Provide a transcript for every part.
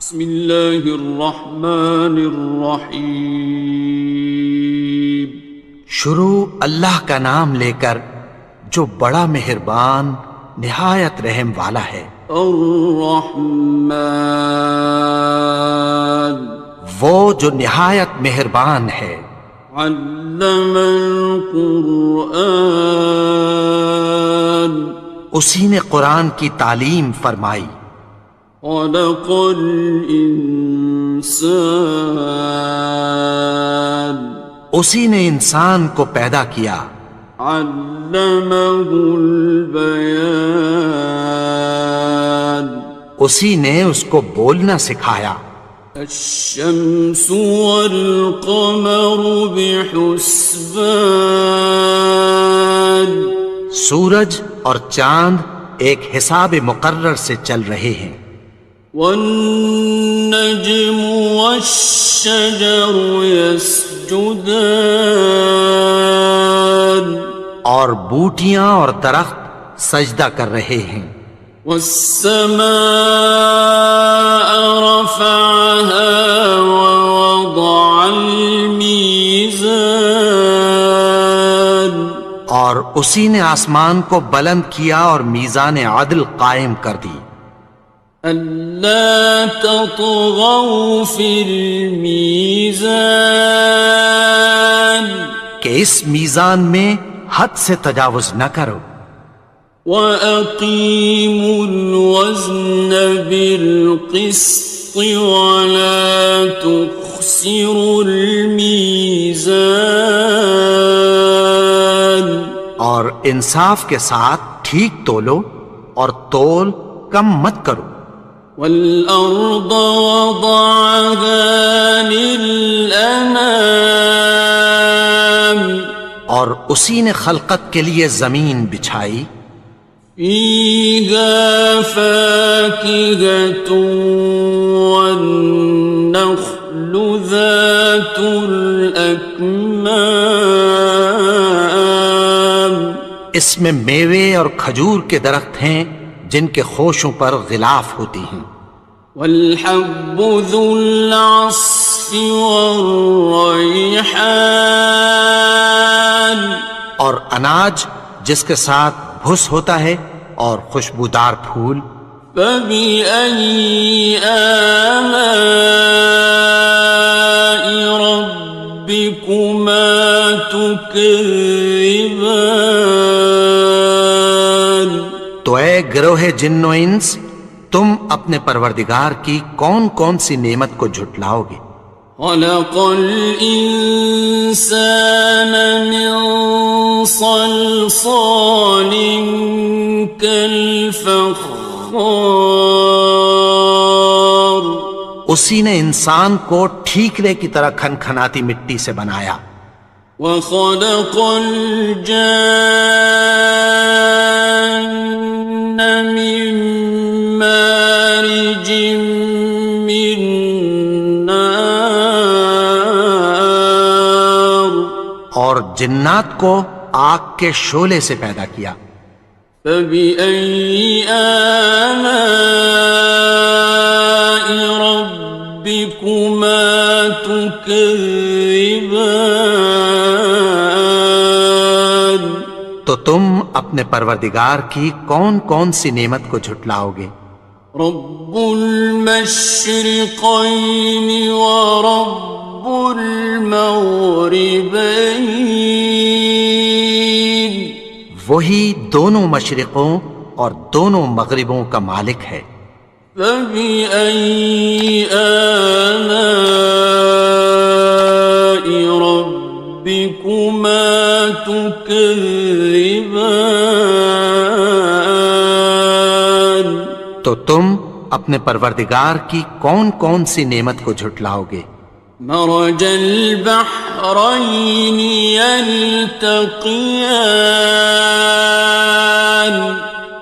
بسم اللہ الرحمن الرحیم۔ شروع اللہ کا نام لے کر جو بڑا مہربان نہایت رحم والا ہے۔ الرحمن، وہ جو نہایت مہربان ہے۔ علم القرآن، اسی نے قرآن کی تعلیم فرمائی۔ خلق الانسان، اسی نے انسان کو پیدا کیا۔ علمہ البیان، اسی نے اس کو بولنا سکھایا۔ الشمس والقمر بحسبان، سورج اور چاند ایک حساب مقرر سے چل رہے ہیں۔ والنجم والشجر يسجدان، اور بوٹیاں اور درخت سجدہ کر رہے ہیں۔ والسماء رفعها ووضع الميزان، اور اسی نے آسمان کو بلند کیا اور میزان عدل قائم کر دی۔ ألا تطغوا في الميزان، کہ اس میزان میں حد سے تجاوز نہ کرو۔ وَأَقِيمُوا الْوَزْنَ بِالْقِسْطِ وَلَا تُخْسِرُوا الْمِيزَانَ، اور انصاف کے ساتھ ٹھیک تولو اور تول کم مت کرو۔ وَالْأَرْضَ وَضَعَهَا لِلْأَنَامِ، اور اسی نے خلقت کے لیے زمین بچھائی۔ فِيهَا فَاكِهَةٌ وَالنَّخْلُ ذَاتُ الْأَكْمَامِ، اس میں میوے اور کھجور کے درخت ہیں جن کے خوشوں پر غلاف ہوتی ہیں۔ وَالْحَبُّ ذُو الْعَصْفِ وَالرَّيْحَانِ، اور اناج جس کے ساتھ بھس ہوتا ہے اور خوشبودار پھول۔ فَبِأَيِّ آلَاءِ رَبِّكُمَا تُكَذِّبَانِ، تو اے گروہ جن و انس، تم اپنے پروردگار کی کون کون سی نعمت کو جھٹلاؤ گے؟ خَلَقَ الْإِنسَانَ مِنْ صَلْصَالٍ كَالْفَخَّارِ، اسی نے انسان کو ٹھیکرے کی طرح کھنکھناتی مٹی سے بنایا۔ وَخَلَقَ الْجَانَّ مِن مَّارِجٍ مِّن نَّارٍ، اور جنات کو آگ کے شعلے سے پیدا کیا۔ فَبِأَيِّ آلَاءِ رَبِّكُمَا تُكَذِّبَانِ، تو تم اپنے پروردگار کی کون کون سی نعمت کو جھٹلاؤ گے؟ رب المشرقین ورب المغربین، وہی دونوں مشرقوں اور دونوں مغربوں کا مالک ہے۔ فَبِأَيِّ آلَاءِ رَبِّكُمَا تُكَذِّبَانِ، تو تم اپنے پروردگار کی کون کون سی نعمت کو جھٹلاؤ گے؟ مرج البحرین یلتقیان،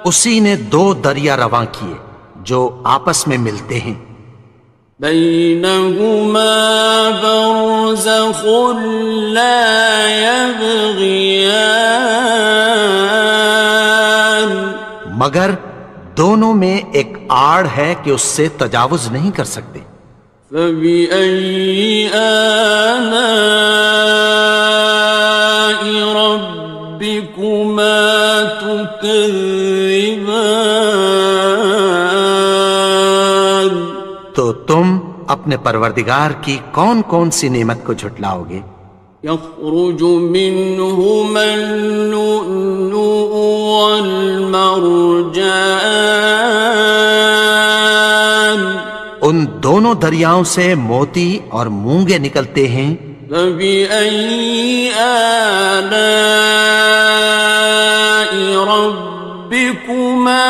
اسی نے دو دریا رواں کیے جو آپس میں ملتے ہیں۔ بینہما برزخ لا یبغیان، مگر دونوں میں ایک آڑ ہے کہ اس سے تجاوز نہیں کر سکتے۔ فبأي آلاء ربكما تكذبان؟ تو تم اپنے پروردگار کی کون کون سی نعمت کو جھٹلاؤ گے؟ يخرج منهما اللؤلؤ والمرجان، ان دونوں دریاؤں سے موتی اور مونگے نکلتے ہیں۔ فبأي آلاء ربكما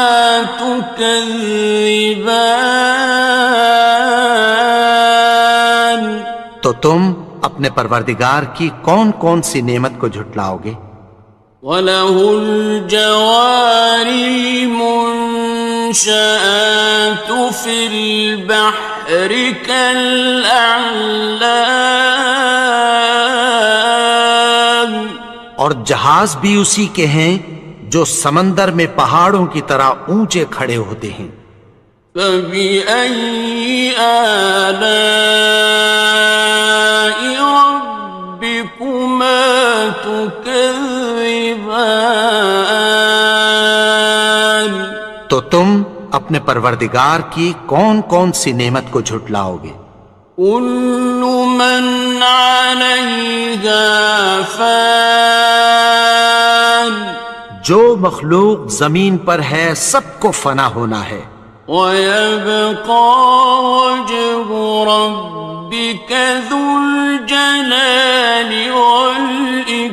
تكذبان؟ تو تم اپنے پروردگار کی کون کون سی نعمت کو جھٹلاؤ گے؟ وَلَهُ الْجَوَارِ الْمُنشَآتُ فِي الْبَحْرِ كَالْأَعْلَامِ، اور جہاز بھی اسی کے ہیں جو سمندر میں پہاڑوں کی طرح اونچے کھڑے ہوتے ہیں۔ فَبِأَيِّ آلَاءِ رَبِّكُمَا تُكَذِّبَانِ؟ تو تم اپنے پروردگار کی کون کون سی نعمت کو جھٹلاؤ گے؟ كُلُّ مَنْ عَلَيْهَا فَانٍ، جو مخلوق زمین پر ہے سب کو فنا ہونا ہے۔ وَيَبْقَى وَجْهُ رَبِّكَ ذُو الْجَلَالِ وَالْإِكْرَامِ،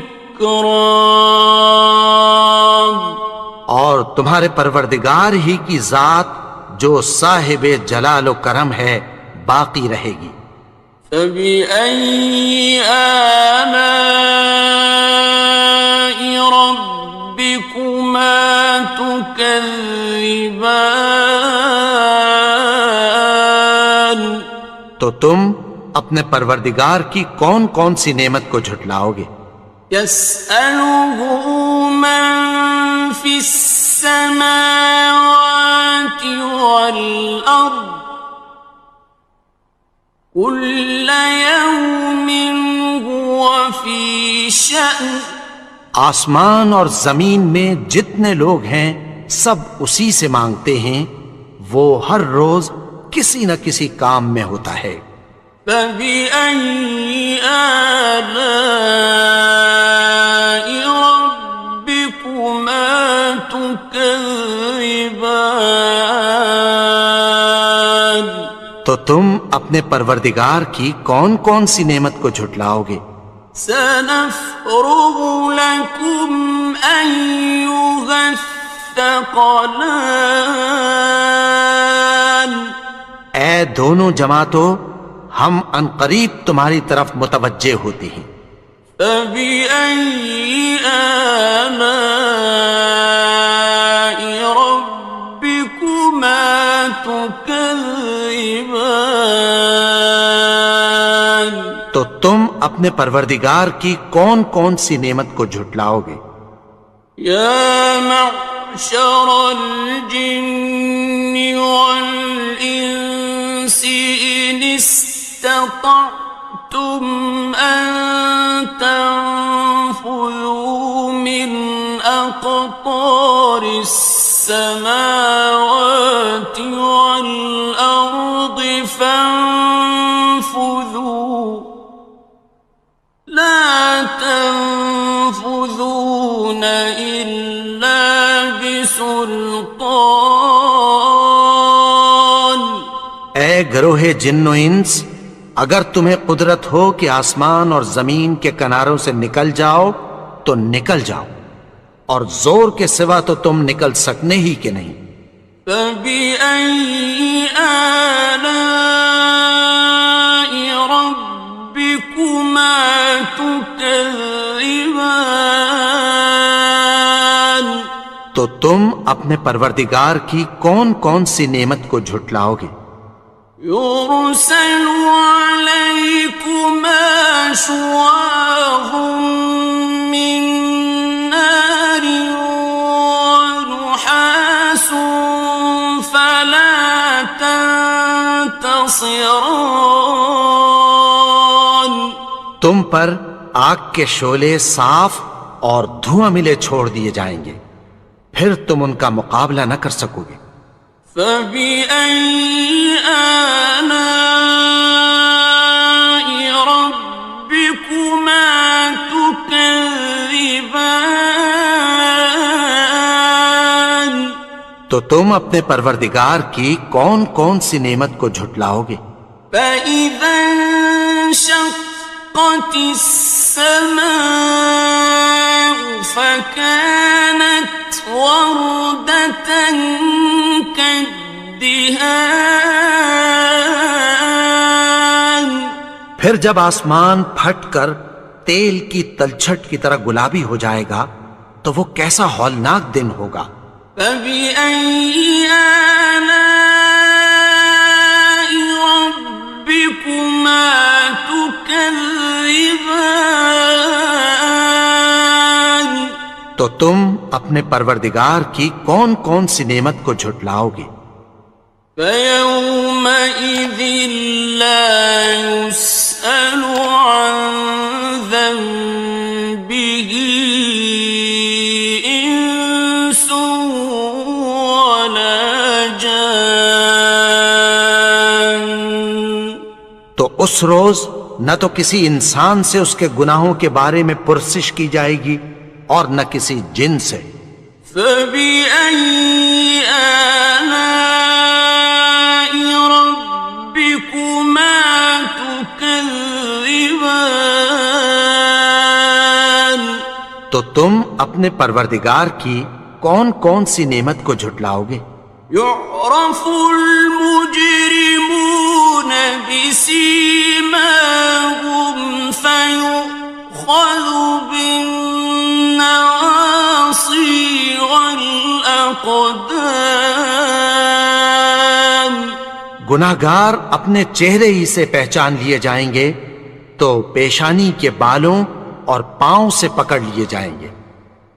اور تمہارے پروردگار ہی کی ذات جو صاحب جلال و کرم ہے باقی رہے گی۔ فَبِأَيِّ آلَاءِ رَبِّكُمَا تُكَذِّبَانِ؟ تو تم اپنے پروردگار کی کون کون سی نعمت کو جھٹلاؤ گے؟ يَسْأَلُهُ مَن فِي السَّمَاوَاتِ وَالْأَرْضِ كُلَّ يَوْمٍ هُوَ فِي شَأْنٍ، آسمان اور زمین میں جتنے لوگ ہیں سب اسی سے مانگتے ہیں، وہ ہر روز کسی نہ کسی کام میں ہوتا ہے۔ فَبِأَيِّ آلَاءِ رَبِّكُمَا تُكَذِّبَانِ؟ تو تم اپنے پروردگار کی کون کون سی نعمت کو جھٹلاؤ گے؟ سَنَفْرُغُ لَكُمْ أَيُّهَ الثَّقَلَانِ، اے دونوں جماعتوں ہم عنقریب تمہاری طرف متوجہ ہوتے ہیں۔ فَبِأَيِّ آلَاءِ رَبِّكُمَا تُكَذِّبَانِ؟ تو تم اپنے پروردگار کی کون کون سی نعمت کو جھٹلاؤ گے؟ يَا مَعْشَرَ الْجِنِّ وَالْإِنسِ إِنِ اسْتَطَعْتُمْ أَن تَنفُذُوا مِنْ أَقْطَارِ السَّمَاوَاتِ وَالْأَرْضِ فَانفُذُوا لَا تَنفُذُونَ إِلَّا بِسُلْطَانٍ۔ اے گروہ جن و انس، اگر تمہیں قدرت ہو کہ آسمان اور زمین کے کناروں سے نکل جاؤ تو نکل جاؤ، اور زور کے سوا تو تم نکل سکنے ہی کہ نہیں۔ فَبِأَيِّ آلَاءِ رَبِّكُمَا تُكَذِّبَانِ؟ تو تم اپنے پروردگار کی کون کون سی نعمت کو جھٹلاؤ گے؟ يُرْسَلُ عَلَيْكُمَا شُوَاظٌ مِّن نَّارٍ وَنُحَاسٌ ينتصران. تم پر آگ کے شعلے صاف اور دھواں ملے چھوڑ دیے جائیں گے، پھر تم ان کا مقابلہ نہ کر سکو گے۔ فبأي آلاء ربكما تكذبان. تو تم اپنے پروردگار کی کون کون سی نعمت کو جھٹلاؤ گے؟ فإذا انشقت السماء فكانت وردة كالدهان. پھر جب آسمان پھٹ کر تیل کی تلچھٹ کی طرح گلابی ہو جائے گا تو وہ کیسا ہولناک دن ہوگا۔ فبأي آلاء ربكما تكذبان. تو تم اپنے پروردگار کی کون کون سی نعمت کو جھٹلاؤ گے؟ فيومئذ لا يسأل عن ذنبه إنس ولا جان. تو اس روز نہ تو کسی انسان سے اس کے گناہوں کے بارے میں پرسش کی جائے گی اور نہ کسی جن سے۔ فبأي آلاء ربكما تكذبان. تو تم اپنے پروردگار کی کون کون سی نعمت کو جھٹلاؤ گے؟ يعرف المجرمون بسيماهم فيؤخذ بالنواصي والأقدام. گناہگار اپنے چہرے ہی سے پہچان لیے جائیں گے تو پیشانی کے بالوں اور پاؤں سے پکڑ لیے جائیں گے۔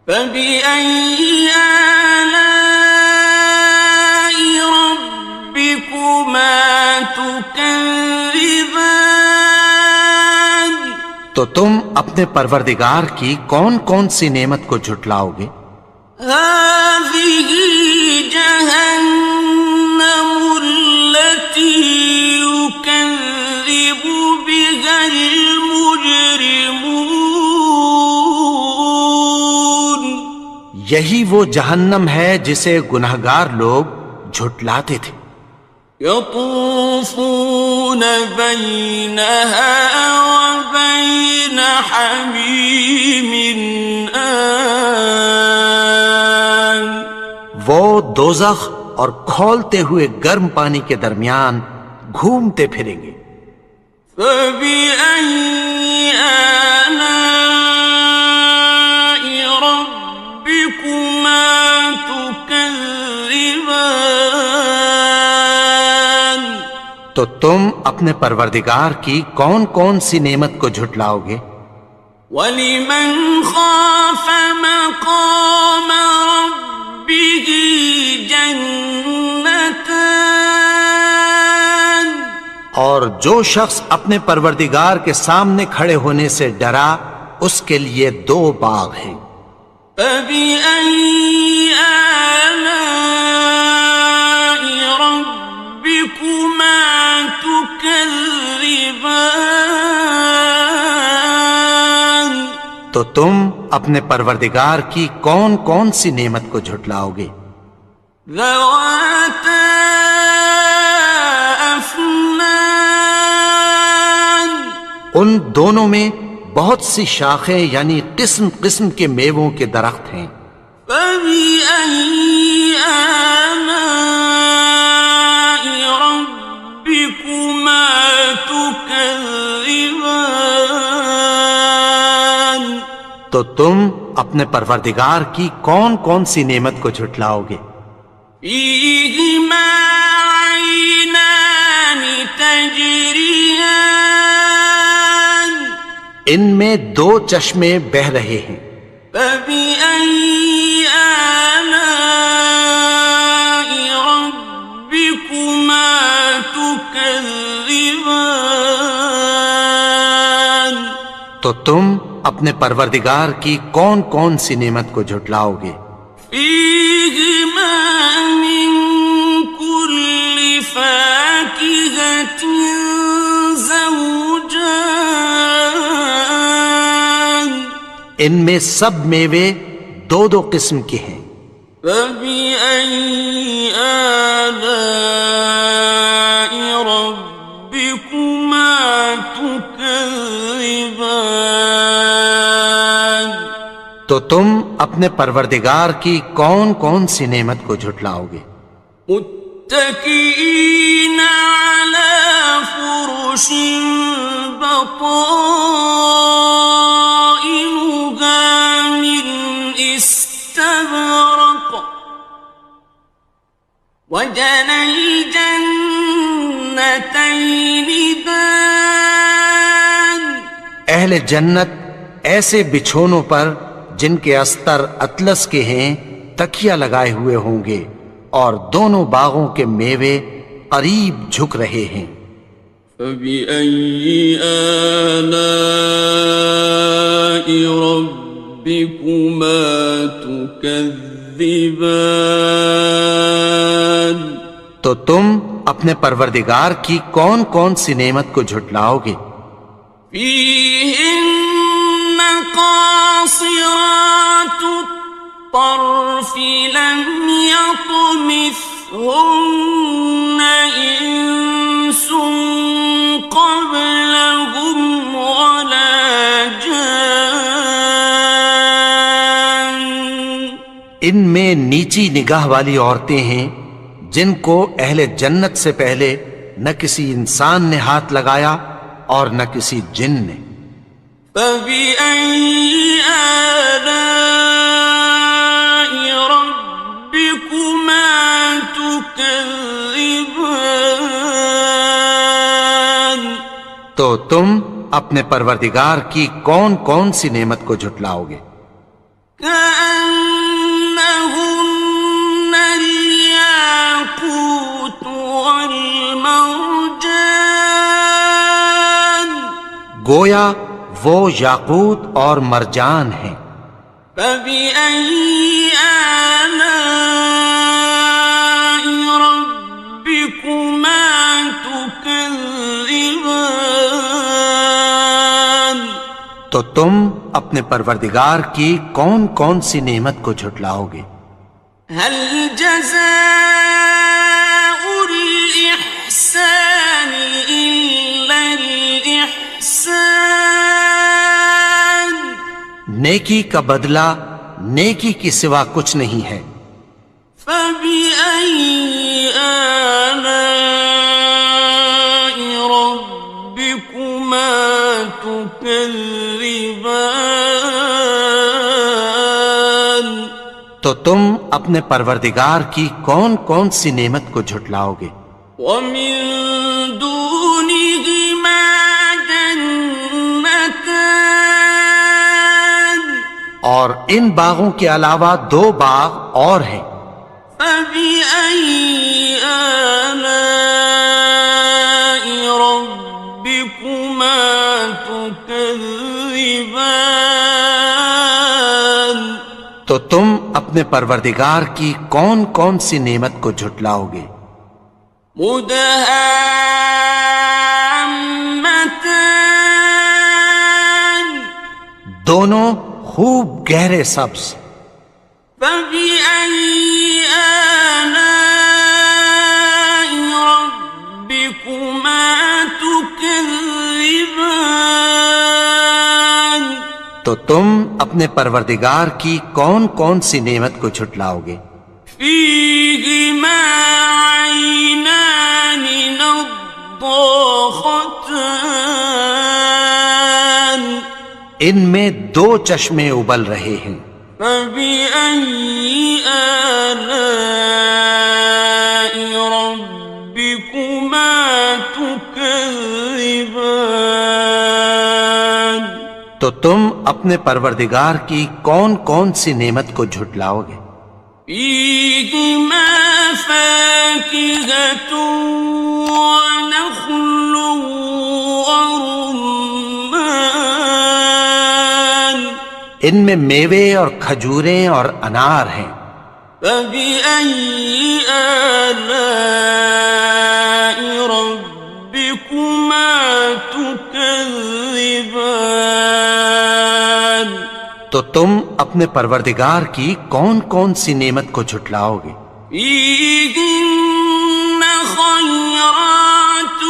فبأي آلاء ربكما تكذبان. تو تم اپنے پروردگار کی کون کون سی نعمت کو جھٹلاؤ گے؟ هذه جهنم التي يكذب بها المجرمون. یہی وہ جہنم ہے جسے گناہگار لوگ جھٹلاتے تھے۔ يطوفون بينها وبين حميم آن. وہ دوزخ اور کھولتے ہوئے گرم پانی کے درمیان گھومتے پھریں گے۔ فبأي آلاء ربكما تكذبان. تو تم اپنے پروردگار کی کون کون سی نعمت کو جھٹلاؤ گے؟ وَلِمَنْ خَافَ مَقَامَ رَبِّهِ جَنَّتَانِ. اور جو شخص اپنے پروردگار کے سامنے کھڑے ہونے سے ڈرا اس کے لیے 2 باغ ہیں۔ فَبِأَيِّ آلَاءِ رَبِّكُمَا تُكَذِّبَانِ. تو تم اپنے پروردگار کی کون کون سی نعمت کو جھٹلاؤ گے؟ ذَوَاتَا أَفْنَانٍ. ان دونوں میں بہت سی شاخیں یعنی قسم قسم کے میووں کے درخت ہیں۔ فَبِأَيِّ آلَاءِ رَبِّكُمَا تُكَذِّبَانِ. تو تم اپنے پروردگار کی کون کون سی نعمت کو جھٹلاؤ گے؟ فِيهِمَا عَيْنَانِ تَجْرِيَانِ. ان میں 2 چشمے بہہ رہے ہیں۔ فَبِأَيِّ آلَاءِ رَبِّكُمَا تُكَذِّبَانِ. تكذبان تو تم اپنے پروردگار کی کون کون سی نعمت کو جھٹلاؤ گے؟ فيهما من كل فاكهة زوجان ان میں سب میوے دو دو قسم کے ہیں۔ فبأي آلاء ربكما تكذبان تو تم اپنے پروردگار کی کون کون سی نعمت کو جھٹلاؤ گے؟ متكئين على فرش بطائنها من استبرق وجنى الجنتين دان اہل جنت ایسے بچھونوں پر جن کے استر اطلس کے ہیں تکیہ لگائے ہوئے ہوں گے، اور دونوں باغوں کے میوے قریب جھک رہے ہیں۔ فبأي آلاء ربكما تكذبان تو تم اپنے پروردگار کی کون کون سی نعمت کو جھٹلاؤ گے؟ فيهن قاصرات الطرف لم يطمثهن إنس قبلهم ولا جان ان میں نیچی نگاہ والی عورتیں ہیں جن کو اہل جنت سے پہلے نہ کسی انسان نے ہاتھ لگایا اور نہ کسی جن نے۔ فبأي آلاء ربكما تكذبان تو تم اپنے پروردگار کی کون کون سی نعمت کو جھٹلاؤ گے؟ كأنهن الياقوت والمرجان گویا وہ یاقوت اور مرجان ہیں۔ فبأي آلاء ربكما تكذبان تو تم اپنے پروردگار کی کون کون سی نعمت کو جھٹلاؤ گے؟ هل جزاء الإحسان إلا الإحسان نیکی کا بدلہ نیکی کی سوا کچھ نہیں ہے۔ فبأي آلاء ربكما تكذبان تو تم اپنے پروردگار کی کون کون سی نعمت کو جھٹلاؤ گے؟ ومن دونهما جنتان اور ان باغوں کے علاوہ دو باغ اور ہیں۔ فبأي آلاء ربكما تكذبان تو تم اپنے پروردگار کی کون کون سی نعمت کو جھٹلاؤ گے؟ مدهامتان دونوں خوب گہرے سبز۔ فبأي آلاء ربكما تكذبان تو تم اپنے پروردگار کی کون کون سی نعمت کو جھٹلاؤ گے؟ فيهما عينان نضاختان ان میں دو چشمے ابل رہے ہیں۔ فبأي آلاء ربكما تكذبان تو تم اپنے پروردگار کی کون کون سی نعمت کو جھٹلاؤ گے؟ فيهما فاكهة ونخل ورمان ان میں میوے اور کھجوریں اور انار ہیں. فبأي آلاء ربكما تكذبان تو تم اپنے پروردگار کی کون کون سی نعمت کو جھٹلاؤ گے؟ فيهن خيرات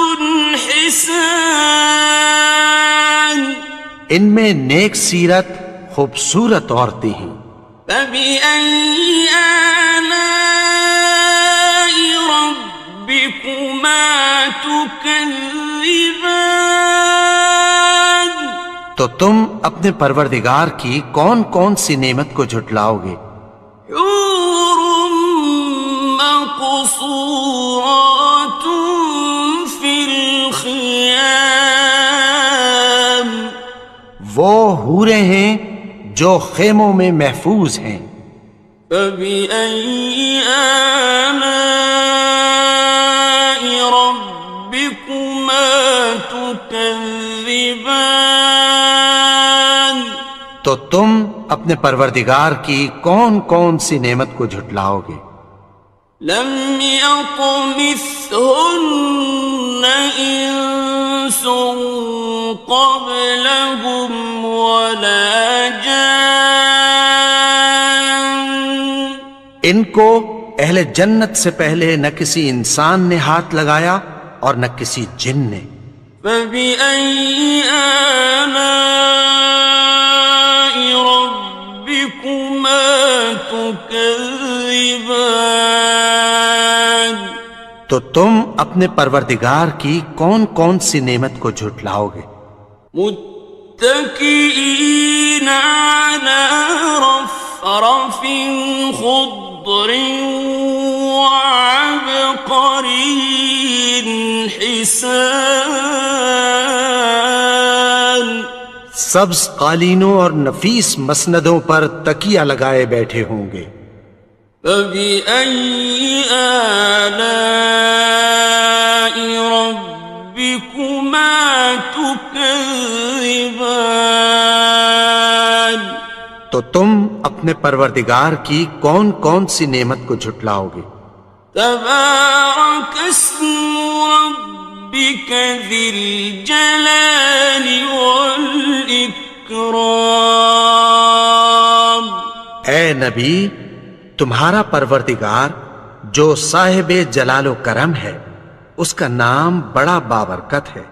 حسان ان میں نیک سیرت خوبصورت عورتیں ہیں. فبأي آلاء ربكما تكذبان تو تم اپنے پروردگار کی کون کون سی نعمت کو جھٹلاؤ گے؟ حور مقصورات في الخيام وہ حوریں ہیں جو خیموں میں محفوظ ہیں. فبأي آلاء ربكما تكذبان تو تم اپنے پروردگار کی کون کون سی نعمت کو جھٹلاؤ گے؟ لم يطمثهن إنس قبلهم ولا جان ان کو اہل جنت سے پہلے نہ کسی انسان نے ہاتھ لگایا اور نہ کسی جن نے. فبأي آلاء ربكما تكذبان تو تم اپنے پروردگار کی کون کون سی نعمت کو جھٹلاؤ گے؟ متكئين على رفرف خضر وعبقري حسان سبز قالینوں اور نفیس مسندوں پر تکیہ لگائے بیٹھے ہوں گے. فبأي آلاء ربكما تكذبان تو تم اپنے پروردگار کی کون کون سی نعمت کو جھٹلاؤ گے؟ تبارك اسم ربك ذي الجلال والإكرام اے نبی، تمہارا پروردگار جو صاحب جلال و کرم ہے، اس کا نام بڑا بابرکت ہے.